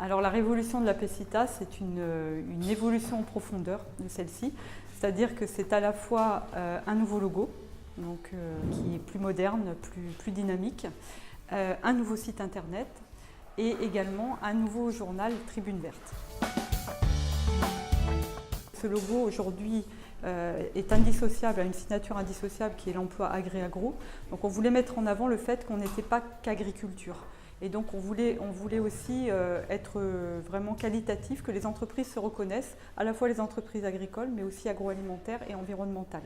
Alors la révolution de la Pesita, c'est une évolution en profondeur de celle-ci, c'est-à-dire que c'est à la fois un nouveau logo, donc, qui est plus moderne, plus dynamique, un nouveau site internet et également un nouveau journal Tribune Verte. Ce logo aujourd'hui est indissociable, a une signature indissociable qui est l'emploi agré-agro. Donc on voulait mettre en avant le fait qu'on n'était pas qu'agriculture. Et donc on voulait aussi être vraiment qualitatif, que les entreprises se reconnaissent, à la fois les entreprises agricoles, mais aussi agroalimentaires et environnementales.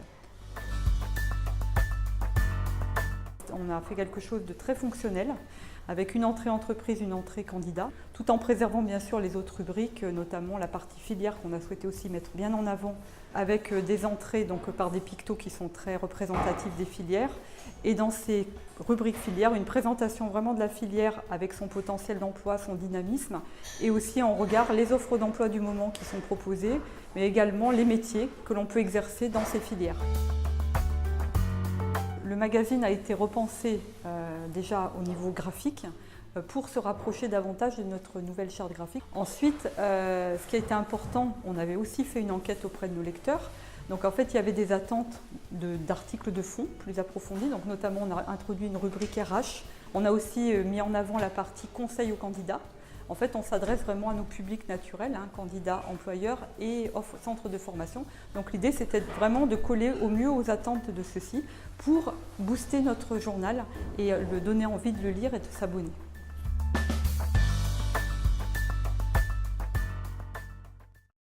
On a fait quelque chose de très fonctionnel, avec une entrée entreprise, une entrée candidat, tout en préservant bien sûr les autres rubriques, notamment la partie filière qu'on a souhaité aussi mettre bien en avant, avec des entrées donc, par des pictos qui sont très représentatifs des filières. Et dans ces rubriques filières, une présentation vraiment de la filière avec son potentiel d'emploi, son dynamisme, et aussi en regard les offres d'emploi du moment qui sont proposées, mais également les métiers que l'on peut exercer dans ces filières. Le magazine a été repensé déjà au niveau graphique pour se rapprocher davantage de notre nouvelle charte graphique. Ensuite, ce qui a été important, on avait aussi fait une enquête auprès de nos lecteurs. Donc en fait, il y avait des attentes d'articles de fond plus approfondis. Donc notamment, on a introduit une rubrique RH. On a aussi mis en avant la partie conseil aux candidats. En fait, on s'adresse vraiment à nos publics naturels, candidats, employeurs et centres de formation. Donc l'idée, c'était vraiment de coller au mieux aux attentes de ceux-ci pour booster notre journal et le donner envie de le lire et de s'abonner.